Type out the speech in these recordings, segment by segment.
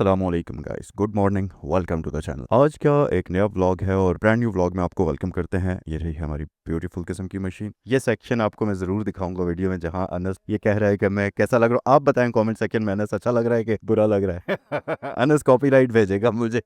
अस्सलामुअलैकुम guys, good morning, welcome to the channel. आज का एक नया व्लॉग है और ब्रांड न्यू व्लॉग में आपको वेलकम करते हैं। ये रही हमारी ब्यूटीफुल किस्म की मशीन। ये सेक्शन आपको मैं जरूर दिखाऊंगा वीडियो में, जहां अनस ये कह रहा है कि मैं कैसा लग रहा हूँ। आप बताएं कमेंट सेक्शन में, अनस अच्छा लग रहा है कि बुरा लग रहा है। अनस कॉपीराइट भेजेगा मुझे।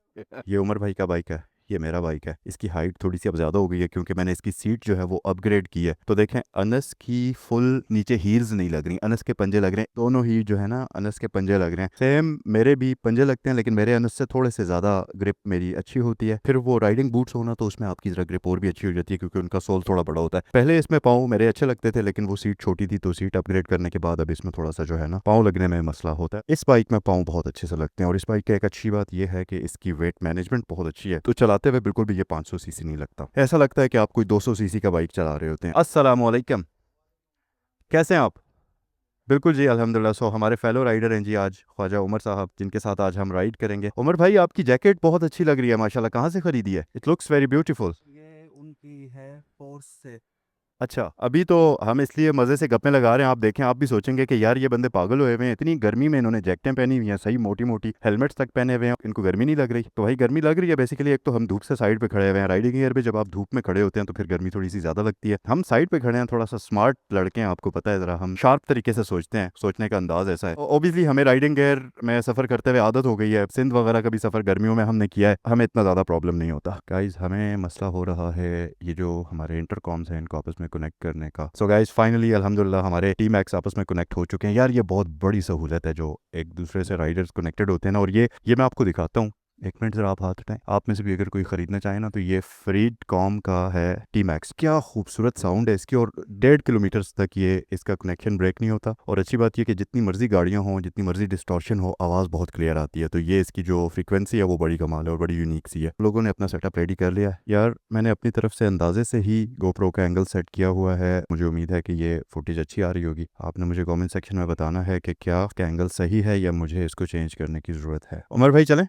ये उमर भाई का बाइक है, ये मेरा बाइक है। इसकी हाइट थोड़ी सी अब ज़्यादा हो गई है क्योंकि मैंने इसकी सीट जो है वो अपग्रेड की है। तो देखें, अनस की फुल नीचे हील्स नहीं लग रही, अनस के पंजे लग रहे हैं। दोनों ही जो है ना, अनस के पंजे लग रहे हैं। सेम मेरे भी पंजे लगते हैं, लेकिन मेरे अनस से थोड़े से ज़्यादा ग्रिप मेरी अच्छी होती है। फिर वो राइडिंग बूट्स होना तो उसमें आपकी ज़रा ग्रिप और भी अच्छी हो जाती है क्योंकि उनका सोल थोड़ा बड़ा होता है। पहले इसमें पाँव मेरे अच्छे लगते थे, लेकिन वो सीट छोटी थी तो सीट अपग्रेड करने के बाद अब इसमें थोड़ा सा जो है ना पाँव लगने में मसला होता है। इस बाइक में पाँव बहुत अच्छे से लगते हैं और इस बाइक की एक अच्छी बात यह है कि इसकी वेट मैनेजमेंट बहुत अच्छी है। तो चलाते हुए बिल्कुल भी ये 500 सीसी नहीं लगता। ऐसा लगता है कि आप कोई 200 सीसी का बाइक चला रहे होते हैं। अस्सलाम वालेकुम, कैसे हैं आप? बिल्कुल जी, अल्हम्दुलिल्लाह। सो हमारे फेलो राइडर हैं जी आज ख्वाजा उमर साहब, जिनके साथ आज हम राइड करेंगे। उमर भाई, आपकी जैकेट बहुत अच्छी लग रही है माशाल्लाह, कहाँ से खरीदी है? It looks very beautiful. ये उनकी है फोर्स से। अच्छा, अभी तो हम इसलिए मज़े से गप्पे लगा रहे हैं। आप देखें, आप भी सोचेंगे कि यार ये बंदे पागल हुए हुए हैं, इतनी गर्मी में इन्होंने जैकेटें पहनी हुई हैं, सही मोटी मोटी हेलमेट्स तक पहने हुए हैं, इनको गर्मी नहीं लग रही? तो भाई गर्मी लग रही है बेसिकली। एक तो हम धूप से साइड पे खड़े हुए हैं, राइडिंग गियर पे जब आप धूप में खड़े होते हैं तो फिर गर्मी थोड़ी सी ज़्यादा लगती है। हम साइड पे खड़े हैं, थोड़ा सा स्मार्ट लड़के हैं, आपको पता है, ज़रा हम शार्प तरीके से सोचते हैं, सोचने का अंदाज ऐसा है। ओबियसली हमें राइडिंग गियर में सफ़र करते हुए आदत हो गई है। सिंध वगैरह का भी सफ़र गर्मियों में हमने किया है, हमें इतना ज़्यादा प्रॉब्लम नहीं होता। गाइज, हमें मसला हो रहा है ये जो हमारे इंटरकॉम्स हैं इनको आपस में कनेक्ट करने का। सो गाइज, फाइनली अल्हम्दुलिल्लाह हमारे टी मैक्स आपस में कनेक्ट हो चुके हैं। यार ये बहुत बड़ी सहूलत है जो एक दूसरे से राइडर्स कनेक्टेड होते हैं ना। और ये मैं आपको दिखाता हूँ। एक मिनट ज़रा आप हाथ उठाएं। आप में से भी अगर कोई ख़रीदना चाहे ना तो ये फ्रीड कॉम का है टी मैक्स। क्या खूबसूरत साउंड है इसकी, और 1.5 किलोमीटर तक ये इसका कनेक्शन ब्रेक नहीं होता। और अच्छी बात ये कि जितनी मर्जी गाड़ियाँ हों, जितनी मर्जी डिस्टॉर्शन हो, आवाज़ बहुत क्लियर आती है। तो ये इसकी जो फ्रीक्वेंसी है वो बड़ी कमाल है और बड़ी यूनिक सी है। लोगों ने अपना सेटअप रेडी कर लिया है। यार मैंने अपनी तरफ से अंदाजे से ही गोप्रो का एंगल सेट किया हुआ है। मुझे उम्मीद है कि ये फुटेज अच्छी आ रही होगी। आपने मुझे कमेंट सेक्शन में बताना है कि क्या इसका एंगल सही है या मुझे इसको चेंज करने की ज़रूरत है। उमर भाई चलें?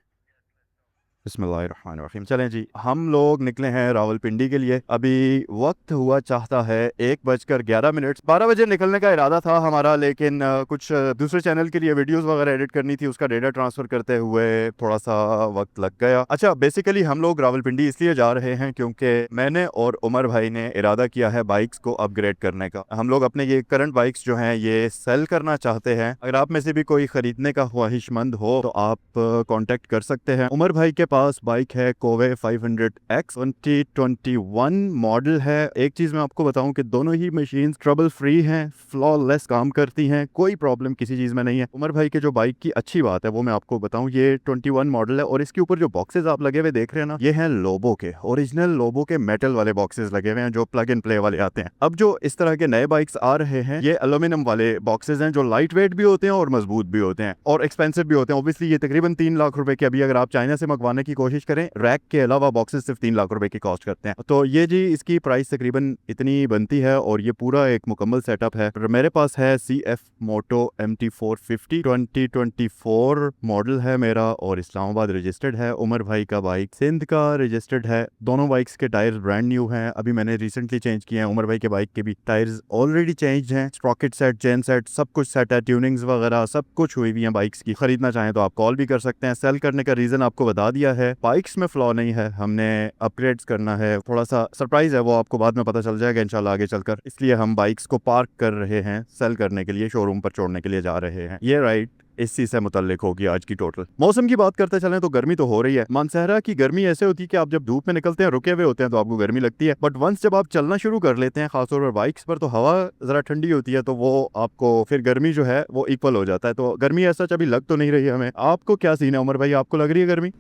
बिस्मिल्लाहिर्रहमानिर्रहीम। चलें जी, हम लोग निकले हैं रावलपिंडी के लिए। अभी वक्त हुआ चाहता है 1:11। 12 बजे निकलने का इरादा था हमारा, लेकिन कुछ दूसरे चैनल के लिए वीडियोस वगैरह एडिट करनी थी, उसका डेटा ट्रांसफ़र करते हुए थोड़ा सा वक्त लग गया। अच्छा, बेसिकली हम लोग रावलपिंडी इसलिए जा रहे हैं क्योंकि मैंने और उमर भाई ने इरादा किया है बाइक्स को अपग्रेड करने का। हम लोग अपने ये करंट बाइक्स जो हैं ये सेल करना चाहते हैं। अगर आप में से भी कोई ख़रीदने का ख्वाहिशमंद हो तो आप कांटेक्ट कर सकते हैं। उमर भाई के पास बाइक है कोवे 500X 2021 मॉडल है। एक चीज़ मैं आपको बताऊं कि दोनों ही मशीन ट्रबल फ्री हैं, फ्लॉलेस काम करती हैं, कोई प्रॉब्लम किसी चीज़ में नहीं है। उमर भाई के जो बाइक की अच्छी बात है वो मैं आपको बताऊं, ये 21 मॉडल है और इसके ऊपर जो बॉक्सेस आप लगे हुए देख रहे हैं ना, ये हैं लोबो के, ओरिजिनल लोबो के मेटल वाले बॉक्सेस लगे हुए हैं जो प्लग एंड प्ले वाले आते हैं। अब जो इस तरह के नए बाइक्स आ रहे हैं ये एल्यूमिनियम वाले बॉक्सेस हैं जो लाइट वेट भी होते हैं और मजबूत भी होते हैं और एक्सपेंसिव भी होते हैं। ऑब्वियसली ये तकरीबन 3 लाख रुपए के, अभी अगर आप चाइना से मंगवाने की कोशिश करें, रैक के अलावा बॉक्सेस सिर्फ 3 लाख रुपए की कॉस्ट करते हैं। तो ये जी इसकी प्राइस तकरीबन इतनी बनती है और ये पूरा एक मुकम्मल सेटअप है। मेरे पास है CF मोटो MT450 2024 मॉडल है मेरा और इस्लामाबाद रजिस्टर्ड है। उमर भाई का बाइक सिंध का रजिस्टर्ड है। दोनों बाइक्स के टायर्स ब्रांड न्यू हैं, अभी मैंने रिसेंटली चेंज किए हैं। उमर भाई के बाइक के भी टायर्स ऑलरेडी चेंज हैं, स्प्रॉकेट सेट, चेन सेट, सब कुछ सेट है, ट्यूनिंग्स वगैरह सब कुछ हुई हुई है बाइक्स की। खरीदना चाहें तो आप कॉल भी कर सकते हैं। सेल करने का रीजन आपको बता दिया है, बाइक्स में फ्लॉ नहीं है, हमने अपग्रेड्स करना है। थोड़ा सा सरप्राइज है, वो आपको बाद में पता चल जाएगा इंशाल्लाह आगे चलकर। इसलिए हम बाइक्स को पार्क कर रहे हैं, सेल करने के लिए, शोरूम पर छोड़ने के लिए जा रहे हैं। ये राइट इस चीज से मुतल्लिक होगी आज की टोटल। मौसम की बात करते चलें तो गर्मी तो हो रही है। मानसहरा की गर्मी ऐसे होती है कि आप जब धूप में निकलते हैं, रुके हुए होते हैं, तो आपको गर्मी लगती है, बट वंस जब आप चलना शुरू कर लेते हैं, खासतौर पर बाइक्स पर, तो हवा जरा ठंडी होती है, तो वो आपको फिर गर्मी जो है वो इक्वल हो जाता है। तो गर्मी ऐसा अभी लग तो नहीं रही है हमें। आपको क्या सीन है उमर भाई, आपको लग रही है गर्मी?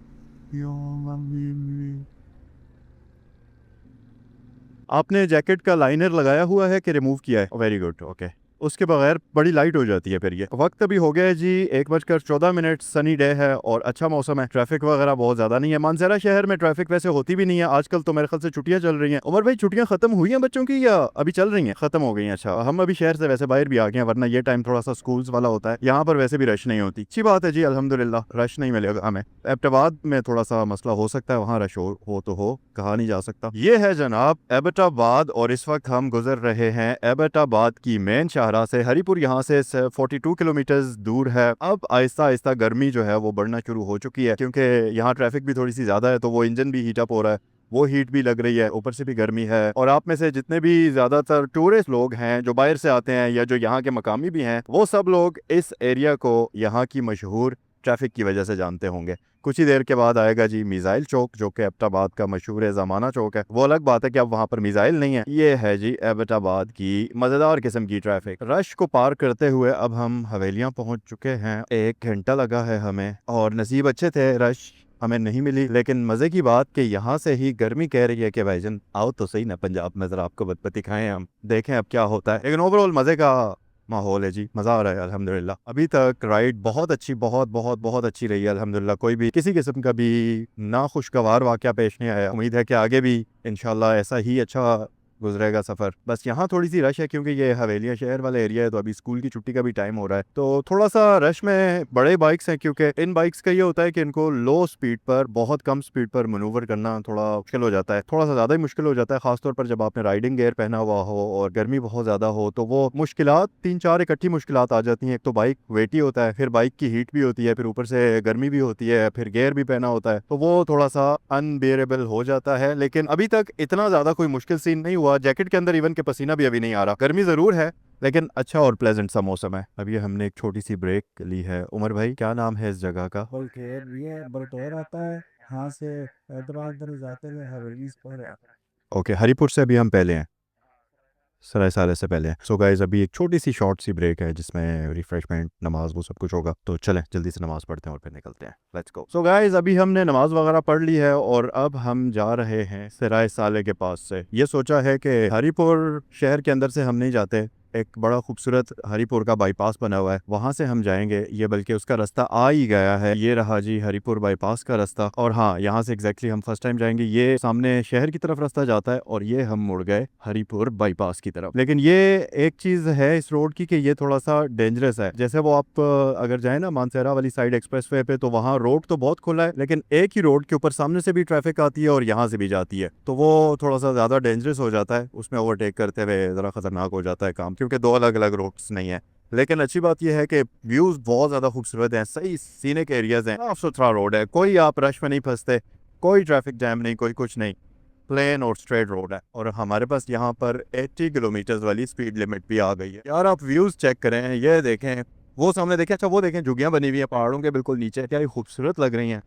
आपने जैकेट का लाइनर लगाया हुआ है कि रिमूव किया है? Very good, okay. उसके बगैर बड़ी लाइट हो जाती है फिर ये। वक्त अभी हो गया है जी 1:14। सनी डे है और अच्छा मौसम है, ट्रैफिक वगैरह बहुत ज्यादा नहीं है। मानसहरा शहर में ट्रैफिक वैसे होती भी नहीं है आजकल, तो मेरे ख्याल से छुट्टियां चल रही हैं। उमर भाई, छुट्टियां खत्म हुई हैं बच्चों की या अभी चल रही हैं? खत्म हो गई हैं। अच्छा, हम अभी शहर से वैसे बाहर भी आ गए हैं, वरना ये टाइम थोड़ा सा स्कूल्स वाला होता है। यहाँ पर वैसे भी रश नहीं होती। अच्छी बात है जी, अल्हम्दुलिल्लाह रश नहीं मिलेगा हमें। एबटाबाद में थोड़ा सा मसला हो सकता है, वहाँ रश हो तो हो, कहा नहीं जा सकता। ये है जनाब एबटाबाद और इस वक्त हम गुजर रहे हैं एबटाबाद की मेन शाहरा से। हरीपुर यहाँ से 42 किलोमीटर दूर है। अब आहिस्ता आहिस्ता गर्मी जो है वो बढ़ना शुरू हो चुकी है, क्योंकि यहाँ ट्रैफिक भी थोड़ी सी ज़्यादा है, तो वो इंजन भी हीट अप हो रहा है, वो हीट भी लग रही है, ऊपर से भी गर्मी है। और आप में से जितने भी ज़्यादातर टूरिस्ट लोग हैं जो बाहर से आते हैं या जो यहाँ के मकामी भी हैं, वो सब लोग इस एरिया को यहाँ की मशहूर ट्रैफिक की वजह से जानते होंगे। कुछ ही देर के बाद आएगा जी मिसाइल चौक, जो कि एबटाबाद का मशहूर ज़माना चौक है। वो अलग बात है कि अब वहाँ पर मिसाइल नहीं है। ये है जी एबटाबाद की मज़ेदार किस्म की ट्रैफिक। रश को पार करते हुए अब हम हवेलियाँ पहुँच चुके हैं। 1 घंटा लगा है हमें, और नसीब अच्छे थे, रश हमें नहीं मिली। लेकिन मज़े की बात कि यहाँ से ही गर्मी कह रही है कि भाईजान आओ तो सही ना पंजाब में, ज़रा आपको बतपति खाएं, हम देखें अब क्या होता है। लेकिन ओवरऑल मज़े का माहौल है जी, मज़ा आ रहा है अल्हम्दुलिल्लाह। अभी तक राइड बहुत अच्छी, बहुत बहुत बहुत अच्छी रही है अल्हम्दुलिल्लाह। कोई भी किसी किस्म का भी नाखुशगवार वाक़या पेश नहीं आया। उम्मीद है कि आगे भी इंशाल्लाह ऐसा ही अच्छा गुजरेगा सफ़र। बस यहाँ थोड़ी सी रश है, क्योंकि ये हवेलियाँ शहर वाला एरिया है, तो अभी स्कूल की छुट्टी का भी टाइम हो रहा है, तो थोड़ा सा रश में बड़े बाइक्स हैं। क्योंकि इन बाइक्स का ये होता है कि इनको लो स्पीड पर, बहुत कम स्पीड पर मनूवर करना थोड़ा मुश्किल हो जाता है, थोड़ा सा ज़्यादा ही मुश्किल हो जाता है, खासतौर पर जब आपने राइडिंग गेयर पहना हुआ हो और गर्मी बहुत ज़्यादा हो, तो वो मुश्किलात 3-4 इकट्ठी मुश्किलात आ जाती हैं। एक तो बाइक वेटी होता है, फिर बाइक की हीट भी होती है, फिर ऊपर से गर्मी भी होती है, फिर गेयर भी पहना होता है, तो वो थोड़ा सा अनबेरेबल हो जाता है। लेकिन अभी तक इतना ज़्यादा कोई मुश्किल सीन नहीं हुआ। जैकेट के अंदर के पसीना भी अभी नहीं आ रहा। गर्मी जरूर है, लेकिन अच्छा और प्लेजेंट सा मौसम है। अभी हमने एक छोटी सी ब्रेक ली है। उमर भाई, क्या नाम है इस जगह का? बल्खेर ये बल्खेर आता है, यहाँ से हैदराबाद जाते हुए हवेली पर है। ओके, हरीपुर से अभी हम पहले हैं, सराय साले से पहले हैं। सो गाइस, अभी एक छोटी सी शॉर्ट सी ब्रेक है, जिसमें रिफ्रेशमेंट, नमाज, वो सब कुछ होगा। तो चलें जल्दी से नमाज पढ़ते हैं और फिर निकलते हैं। Let's go. सो गाइस, अभी हमने नमाज वगैरह पढ़ ली है और अब हम जा रहे हैं सराय साले के पास से। ये सोचा है कि हरीपुर शहर के अंदर से हम नहीं जाते, एक बड़ा खूबसूरत हरीपुर का बाईपास बना हुआ है, वहां से हम जाएंगे। ये बल्कि उसका रास्ता आ ही गया है, ये रहा जी हरीपुर बाईपास का रास्ता। और हाँ, यहाँ से एग्जैक्टली हम फर्स्ट टाइम जाएंगे। ये सामने शहर की तरफ रास्ता जाता है और ये हम मुड़ गए हरीपुर बाईपास की तरफ। लेकिन ये एक चीज है इस रोड की कि ये थोड़ा सा डेंजरस है। जैसे वो आप अगर जाए ना मानसेरा वाली साइड एक्सप्रेसवे पे, तो वहाँ रोड तो बहुत खुला है, लेकिन एक ही रोड के ऊपर सामने से भी ट्रैफिक आती है और यहाँ से भी जाती है, तो वो थोड़ा सा ज्यादा डेंजरस हो जाता है। उसमें ओवरटेक करते हुए जरा खतरनाक हो जाता है काम, क्योंकि दो अलग अलग रोड्स नहीं है। लेकिन अच्छी बात यह है कि व्यूज बहुत ज्यादा खूबसूरत हैं, सही सीनिक एरियाज हैं, साफ सुथरा रोड है, कोई आप रश में नहीं फंसते, कोई ट्रैफिक जैम नहीं, कोई कुछ नहीं, प्लेन और स्ट्रेट रोड है। और हमारे पास यहाँ पर 80 किलोमीटर वाली स्पीड लिमिट भी आ गई है। यार आप व्यूज चेक करें, ये देखें, वो सामने देखें, अच्छा वो देखें, झुग्गियां बनी हुई हैं पहाड़ों के बिल्कुल नीचे, क्या ये खूबसूरत लग रही हैं,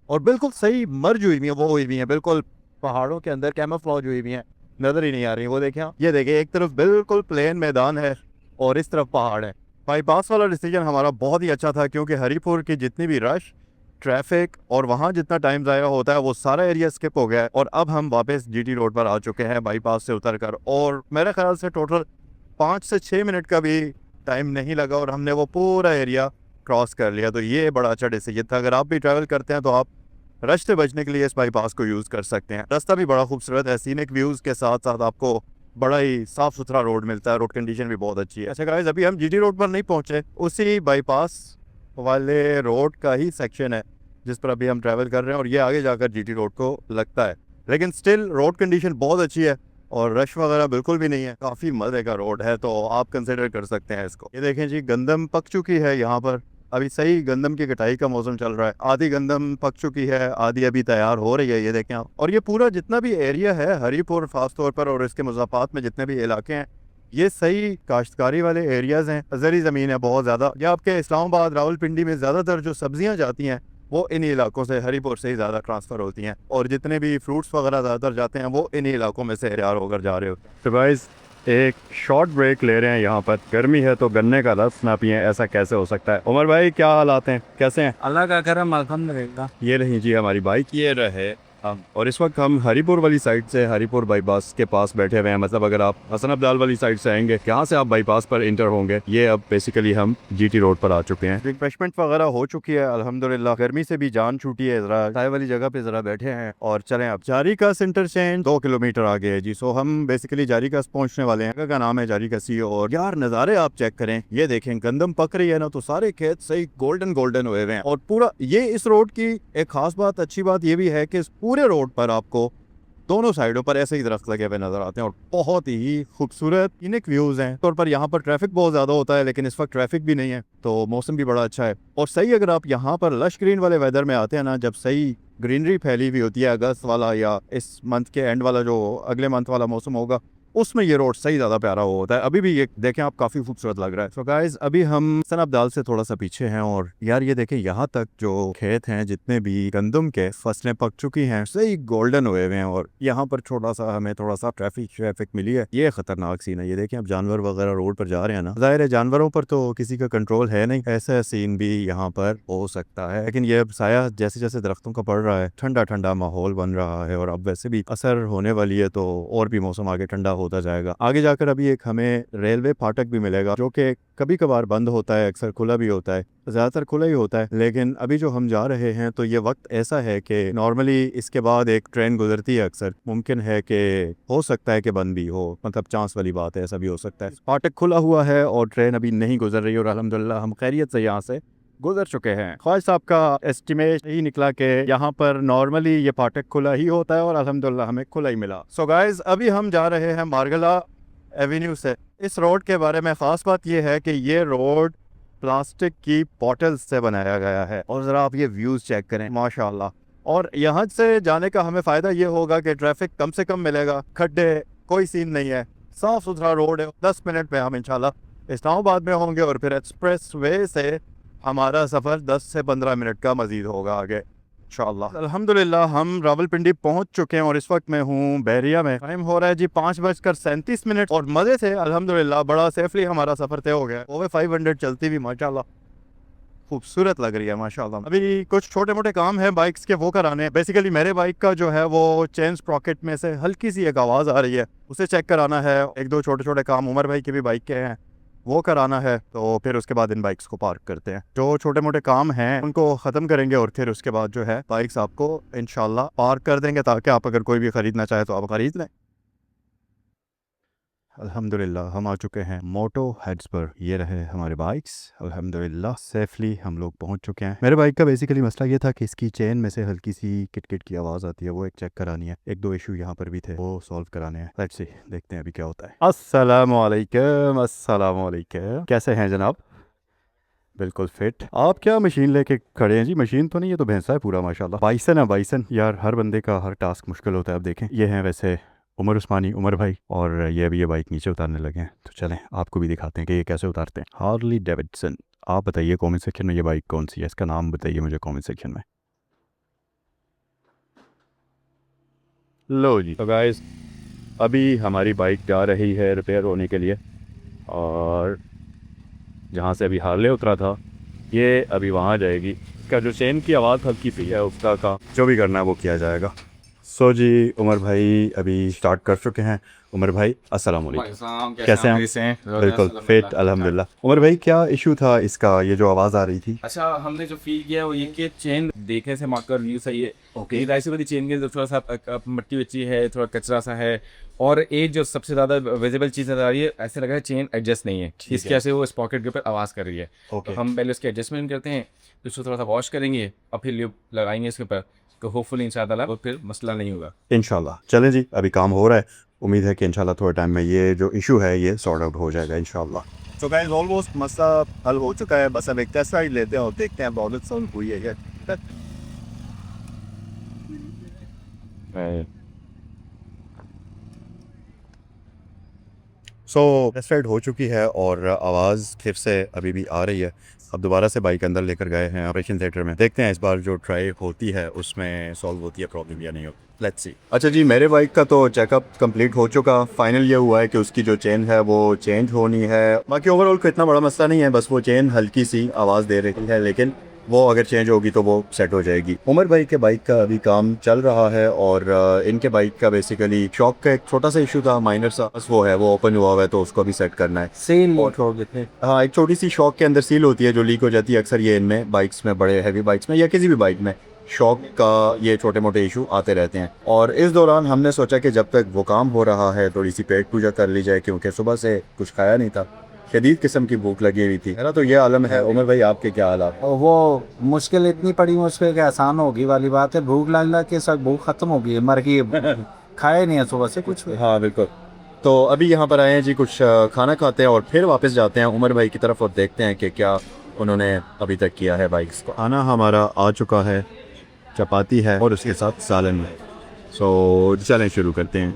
और बिल्कुल सही मर्ज हुई हुई हैं, वो हुई हुई हैं बिल्कुल पहाड़ों के अंदर, कैमोफ्लेज हुई हुई हैं, नजर ही नहीं आ रही। वो देखें आप, ये देखें, एक तरफ बिल्कुल प्लेन मैदान है और इस तरफ पहाड़ है। बाईपास वाला डिसीजन हमारा बहुत ही अच्छा था, क्योंकि हरीपुर की जितनी भी रश, ट्रैफिक और वहाँ जितना टाइम ज़ाया होता है, वो सारा एरिया स्किप हो गया है। और अब हम वापस जीटी रोड पर आ चुके हैं बाईपास से उतर कर, और मेरे ख्याल से टोटल 5 से 6 मिनट का भी टाइम नहीं लगा और हमने वो पूरा एरिया क्रॉस कर लिया। तो ये बड़ा अच्छा डिसीजन था। अगर आप भी ट्रैवल करते हैं तो आप रश से बचने के लिए इस बाईपास को यूज़ कर सकते हैं। रास्ता भी बड़ा खूबसूरत है, सीनिक व्यूज़ के साथ साथ आपको बड़ा ही साफ सुथरा रोड मिलता है, रोड कंडीशन भी बहुत अच्छी है। अच्छा गाइस, अभी हम जीटी रोड पर नहीं पहुंचे, उसी बाईपास वाले रोड का ही सेक्शन है जिस पर अभी हम ट्रैवल कर रहे हैं, और ये आगे जाकर जीटी रोड को लगता है। लेकिन स्टिल रोड कंडीशन बहुत अच्छी है और रश वगैरह बिल्कुल भी नहीं है, काफ़ी मज़े का रोड है, तो आप कंसिडर कर सकते हैं इसको। ये देखें जी, गंदम पक चुकी है यहाँ पर, अभी सही गंदम की कटाई का मौसम चल रहा है। आधी गंदम पक चुकी है, आधी अभी तैयार हो रही है, ये देखें आप। और ये पूरा जितना भी एरिया है हरीपुर खास तौर पर और इसके मुज़ाफ़ात में जितने भी इलाके हैं, ये सही काश्तकारी वाले एरियाज़ हैं, ज़री ज़मीन है बहुत ज़्यादा। या आपके इस्लामाबाद, रावलपिंडी में ज़्यादातर जो सब्जियाँ जाती हैं वो इन्हीं इलाकों से, हरीपुर से ही ज़्यादा ट्रांसफ़र होती हैं, और जितने भी फ्रूट्स वगैरह ज़्यादातर जाते हैं वो इन्हीं इलाकों में से तैयार होकर जा रहे होते हैं। तो गाइस, एक शॉर्ट ब्रेक ले रहे हैं यहाँ पर। गर्मी है तो गन्ने का रस ना पिए, ऐसा कैसे हो सकता है? उमर भाई, क्या हालात हैं, कैसे हैं? अल्लाह का करम, अल्हम्दुलिल्लाह। ये रही जी हमारी बाइक, ये रहे हम, और इस वक्त हम हरीपुर वाली साइड से हरीपुर बाईपास के पास बैठे हुए हैं। मतलब अगर आप हसन अब्दाल वाली साइड से आएंगे, यहाँ से आप बाईपास पर इंटर होंगे। ये अब बेसिकली हम जीटी रोड पर आ चुके हैं। रिफ्रेशमेंट वगैरह हो चुकी है अल्हम्दुलिल्लाह, गर्मी से भी जान छूटी है, जरा चाय वाली जगह पे जरा बैठे हैं और चलें अब। जारी का इंटरचेंज 2 किलोमीटर आगे है जी। सो हम बेसिकली जारी का पहुंचने वाले हैं। का नाम है जारी का सी। और यार नज़ारे आप चेक करें, ये देखें, गंदम पक रही है ना, तो सारे खेत सही गोल्डन गोल्डन हुए हुए हैं। और पूरा ये इस रोड की एक खास बात, अच्छी बात ये भी है कि पूरे रोड पर आपको दोनों साइडों पर ऐसे ही दरख्त लगे हुए नजर आते हैं और बहुत ही खूबसूरत यूनिक व्यूज हैं। तौर पर यहाँ पर ट्रैफिक बहुत ज्यादा होता है, लेकिन इस वक्त ट्रैफिक भी नहीं है, तो मौसम भी बड़ा अच्छा है और सही। अगर आप यहाँ पर लश ग्रीन वाले वेदर में आते हैं ना, जब सही ग्रीनरी फैली हुई होती है, अगस्त वाला या इस मंथ के एंड वाला जो अगले मंथ वाला मौसम होगा, उसमें ये रोड सही ज़्यादा प्यारा होता है। अभी भी ये देखें आप, काफ़ी खूबसूरत लग रहा है। सो गाइस, अभी हम सनाबदाल से थोड़ा सा पीछे हैं और यार ये देखें, यहाँ तक जो खेत हैं, जितने भी गंदम के फसलें पक चुकी हैं, सही गोल्डन हुए हुए हैं और यहाँ पर छोटा सा हमें थोड़ा सा ट्रैफिक मिली है। ये खतरनाक सीन है। ये देखें, अब जानवर वगैरह रोड पर जा रहे हैं ना, जाहिर है जानवरों पर तो किसी का कंट्रोल है नहीं, ऐसा सीन भी यहाँ पर हो सकता है। लेकिन ये अब साया जैसे जैसे दरख्तों का पड़ रहा है, ठंडा ठंडा माहौल बन रहा है और अब वैसे भी असर होने वाली है, तो और भी मौसम आगे ठंडा होता जाएगा। आगे जाकर अभी एक हमें रेलवे फाटक भी मिलेगा, जो कि कभी कभार बंद होता है, अक्सर खुला भी होता है, ज़्यादातर खुला ही होता है। लेकिन अभी जो हम जा रहे हैं, तो ये वक्त ऐसा है कि नॉर्मली इसके बाद एक ट्रेन गुजरती है, अक्सर मुमकिन है कि हो सकता है कि बंद भी हो, मतलब चांस वाली बात है, ऐसा भी हो सकता है। फाटक खुला हुआ है और ट्रेन अभी नहीं गुजर रही और अल्हम्दुलिल्लाह हम खैरियत से यहाँ से गुजर चुके हैं। ख्वाज साहब का एस्टिमेट ही निकला कि यहाँ पर नॉर्मली ये फाटक खुला ही होता है और अल्हम्दुलिल्लाह हमें खुला ही मिला। सो गाइस, अभी हम जा रहे हैं मारगला एवेन्यू से। इस रोड के बारे में ख़ास बात यह है कि ये रोड प्लास्टिक की बॉटल्स से बनाया गया है और ज़रा आप ये व्यूज़ चेक करें, माशाल्लाह। और यहाँ से जाने का हमें फ़ायदा ये होगा कि ट्रैफिक कम से कम मिलेगा, खड्डे कोई सीन नहीं है, साफ़ सुथरा रोड है। 10 मिनट में हम इंशाल्लाह इस्लामाबाद में होंगे और फिर एक्सप्रेस वे से हमारा सफ़र 10 से 15 मिनट का मज़ीद होगा आगे इंशाल्लाह। अल्हम्दुलिल्लाह हम रावलपिंडी पहुंच चुके हैं और इस वक्त मैं हूं बहरिया में। टाइम हो रहा है जी 5:37 और मज़े से अल्हम्दुलिल्लाह बड़ा सेफली हमारा सफ़र तय हो गया। ओवर 500 चलती भी माशाल्लाह खूबसूरत लग रही है माशाल्लाह। अभी कुछ छोटे मोटे काम है बाइक्स के, वो कराने हैं। बेसिकली मेरे बाइक का जो है वो चेन स्प्रॉकेट में से हल्की सी एक आवाज़ आ रही है, उसे चेक कराना है। एक दो छोटे छोटे काम उमर भाई की भी बाइक के हैं, वो कराना है। तो फिर उसके बाद इन बाइक्स को पार्क करते हैं। जो छोटे मोटे काम हैं उनको ख़त्म करेंगे और फिर उसके बाद जो है बाइक्स आपको इंशाल्लाह पार्क कर देंगे, ताकि आप अगर कोई भी ख़रीदना चाहे तो आप ख़रीद लें। अल्हम्दुलिल्लाह हम आ चुके हैं मोटो हेड्स पर। ये रहे हमारे बाइक्स, अल्हम्दुलिल्लाह सेफली हम लोग पहुंच चुके हैं। मेरे बाइक का बेसिकली मसला ये था कि इसकी चेन में से हल्की सी किट की आवाज़ आती है, वो एक चेक करानी है। एक दो इशू यहाँ पर भी थे, वो सॉल्व कराने हैं। लेट्स सी, देखते हैं अभी क्या होता है। अस्सलामुअलैकुम, अस्सलामुअलैकुम, कैसे हैं जनाब? बिल्कुल फिट। आप क्या मशीन लेके खड़े हैं जी? मशीन तो नहीं, ये तो भैंसा है पूरा माशाल्लाह। बाइसन है बाइसन। यार हर बंदे का हर टास्क मुश्किल होता है। अब देखें, ये हैं वैसे उमर उस्मानी, उमर भाई, और ये अभी ये बाइक नीचे उतारने लगे हैं। तो चलें आपको भी दिखाते हैं कि ये कैसे उतारते हैं। Harley Davidson. आप बताइए कमेंट सेक्शन में ये बाइक कौन सी है, इसका नाम बताइए मुझे कमेंट सेक्शन में। लो जी, तो गाइस अभी हमारी बाइक जा रही है रिपेयर होने के लिए, और जहाँ से अभी हार्ले उतरा था ये अभी वहाँ जाएगी। इसका जो चेन की आवाज़ हल्की सी है, उसका का जो भी करना है वो किया जाएगा। सो जी, उमर भाई अभी स्टार्ट कर चुके हैं। उमर भाई अस्सलाम वालेकुम, कैसे हैं? बिल्कुल फिट अल्हम्दुलिल्लाह। उमर भाई क्या इशू था इसका, ये जो आवाज़ आ रही थी? अच्छा, हमने जो फील किया वो ये कि चेन देखने से मार्कर व्यू सही है। ओके, ऐसी वाली चेन के थोड़ा सा मट्टी वच्ची है, थोड़ा कचरा सा है, और एक जो सबसे ज़्यादा विजिबल चीज़ नजर आ रही है, ऐसे लग रहा है चेन एडजस्ट नहीं है। इस वजह से वो इस पॉकेट के ऊपर आवाज़ कर रही है। तो हम पहले उसके एडजस्टमेंट करते हैं, तो उसको थोड़ा सा वॉश करेंगे और फिर ल्यूब लगाएंगे इसके ऊपर, तो होपफुली इंशाल्लाह वो फिर मसला नहीं होगा इंशाल्लाह। चलें जी, अभी काम हो रहा है, उम्मीद है कि इंशाल्लाह थोड़े टाइम में ये जो इशू है ये सॉर्ट आउट हो जाएगा इंशाल्लाह। तो गाइस ऑलमोस्ट मसला हल हो चुका है, बस अब एक टेस्ट राइड लेते हैं और देखते हैं प्रॉब्लम सॉल्व हुई है क्या। टेस्ट राइड हो चुकी है और आवाज़ फिर से अभी भी आ रही है। अब दोबारा से बाइक अंदर लेकर गए हैं ऑपरेशन थिएटर में, देखते हैं इस बार जो ट्राई होती है उसमें सॉल्व होती है प्रॉब्लम या नहीं होती। Let's see. अच्छा जी, मेरे बाइक का तो चेकअप कंप्लीट हो चुका। फाइनल ये हुआ है कि उसकी जो चेन है वो चेंज होनी है। बाकी ओवरऑल कोई इतना बड़ा मसला नहीं है, बस वो चेन हल्की सी आवाज़ दे रही है, लेकिन वो अगर चेंज होगी तो वो सेट हो जाएगी। उमर भाई के बाइक का अभी काम चल रहा है और इनके बाइक का बेसिकली शॉक का एक छोटा सा इशू था, माइनर सा, बस वो है, वो ओपन हुआ हुआ है, तो उसको भी सेट करना है। सेल हाँ, एक छोटी सी शॉक के अंदर सील होती है जो लीक हो जाती है अक्सर। ये इनमें बाइक्स में, बड़े हैवी बाइक्स में या किसी भी बाइक में शॉक का ये छोटे मोटे इशू आते रहते हैं। और इस दौरान हमने सोचा कि जब तक वो काम हो रहा है थोड़ी सी पेट पूजा कर ली जाए, क्योंकि सुबह से कुछ खाया नहीं था, शदीद किस्म की भूख लगी हुई थी, है ना। तो ये आलम है। उमर भाई आपके क्या हालात? वो मुश्किल इतनी पड़ी मुझ पे कि आसान होगी वाली बात है। भूख लग के सब भूख खत्म हो गई, मर गई। खाया नहीं है सुबह से कुछ। हाँ बिल्कुल। तो अभी यहाँ पर आए हैं जी, कुछ खाना खाते हैं और फिर वापस जाते हैं उमर भाई की तरफ और देखते हैं कि क्या उन्होंने अभी तक किया है बाइक्स को। खाना हमारा आ चुका है, चपाती है और उसके साथ सालन है। सो चलें शुरू करते हैं।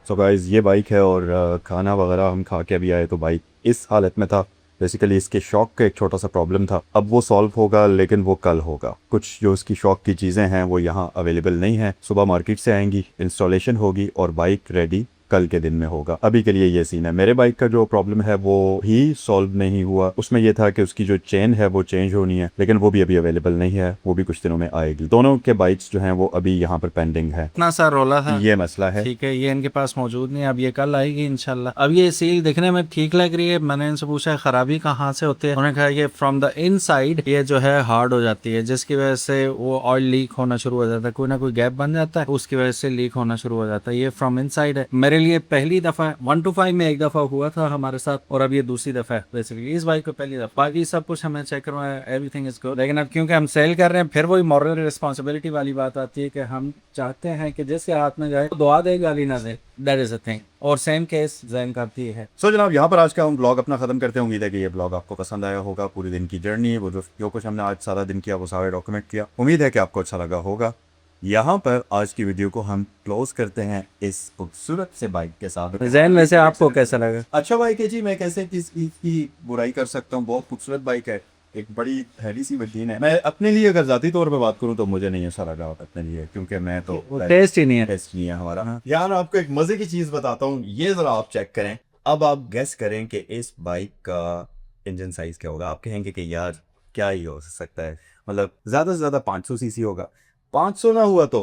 सो गाइस ये बाइक है और खाना वगैरह हम खा के अभी आए तो बाइक इस हालत में था। बेसिकली इसके शॉक का एक छोटा सा प्रॉब्लम था, अब वो सॉल्व होगा लेकिन वो कल होगा। कुछ जो इसकी शॉक की चीज़ें हैं वो यहाँ अवेलेबल नहीं है, सुबह मार्केट से आएंगी, इंस्टॉलेशन होगी और बाइक रेडी कल के दिन में होगा। अभी के लिए ये सीन है। मेरे बाइक का जो प्रॉब्लम है वो ही सॉल्व नहीं हुआ। उसमें ये था कि उसकी जो चेन है वो चेंज होनी है, लेकिन वो भी अभी अवेलेबल नहीं है, वो भी कुछ दिनों में आएगी। दोनों के बाइक्स जो हैं वो अभी यहाँ पर पेंडिंग है। इतना सा रोला था, ये मसला है। ठीक है, ये इनके पास मौजूद नहीं है, अब ये कल आएगी इंशाल्लाह। अब ये सील दिखने में ठीक लग रही है। मैंने इनसे पूछा खराबी कहाँ से होती है, उन्होंने कहा ये फ्रॉम द इनसाइड ये जो है हार्ड हो जाती है, जिसकी वजह से वो ऑयल लीक होना शुरू हो जाता है, कोई ना कोई गैप बन जाता है, उसकी वजह से लीक होना शुरू हो जाता है। ये फ्रॉम इनसाइड है। मेरे लिए पहली दफा 1 to 5 में एक दफा हुआ था हमारे साथ और अब ये दूसरी दफा है बेसिकली इस बाइक को पहली दफा। बाकी सब कुछ हमने चेक करवाया, एवरीथिंग इज गुड। लेकिन अब क्योंकि हम सेल कर रहे हैं, फिर वही मॉरल रिस्पॉन्सिबिलिटी वाली बात आती है कि हम चाहते हैं कि जिसके हाथ में जाए दुआ दे गाली ना दे, दैट इज अ थिंग। और सेम केस जैन करती है। सो जनाब यहाँ पर आज का हम ब्लॉग अपना खत्म करते हैं। उम्मीद है कि ये ब्लॉग आपको पसंद आया होगा। पूरे दिन की जर्नी, वो जो कुछ हमने आज सारा दिन किया वो सारा डॉक्यूमेंट किया। उम्मीद है कि आपको अच्छा लगा होगा। यहाँ पर आज की वीडियो को हम क्लोज करते हैं इस खूबसूरत से बाइक के साथ। जैन वैसे आपको कैसा लगा? अच्छा बाइक है जी, मैं कैसे इसकी बुराई कर सकता हूँ। बहुत खूबसूरत बाइक है, एक बड़ी हैवी सी मशीन है। मैं अपने लिए अगर जाती तौर पे बात करूँ तो मुझे नहीं अच्छा लगा अपने लिए, क्योंकि मैं तो टेस्ट ही नहीं है। टेस्ट नहीं है हमारा। यार आपको एक मजे की चीज बताता हूँ, ये जरा आप चेक करें। अब आप गेस करें कि इस बाइक का इंजन साइज क्या होगा। आप कहेंगे कि यार क्या ही हो सकता है, मतलब ज्यादा से ज्यादा 500 सीसी होगा। 500 ना हुआ तो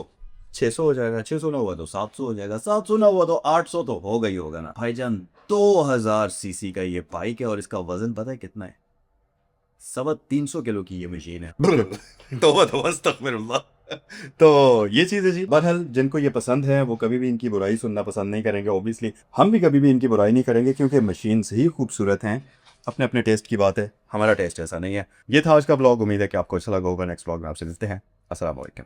600 हो जाएगा, 600 ना हुआ तो 700 हो जाएगा, 700 ना हुआ तो 800 तो हो गई होगा ना भाईजान। 2000 सीसी का ये बाइक है और इसका वजन पता है कितना है? 350 किलो की ये मशीन है। तो ये चीज़ है जी। बहरहाल जिनको ये पसंद है वो कभी भी इनकी बुराई सुनना पसंद नहीं करेंगे। ऑब्वियसली हम भी कभी भी इनकी बुराई नहीं करेंगे, क्योंकि मशीन्स ही खूबसूरत हैं। अपने अपने टेस्ट की बात है, हमारा टेस्ट ऐसा नहीं है। ये था आज का ब्लॉग। उम्मीद है कि आपको अच्छा लगा होगा। नेक्स्ट ब्लॉग में आपसे मिलते हैं। अस्सलाम वालेकुम।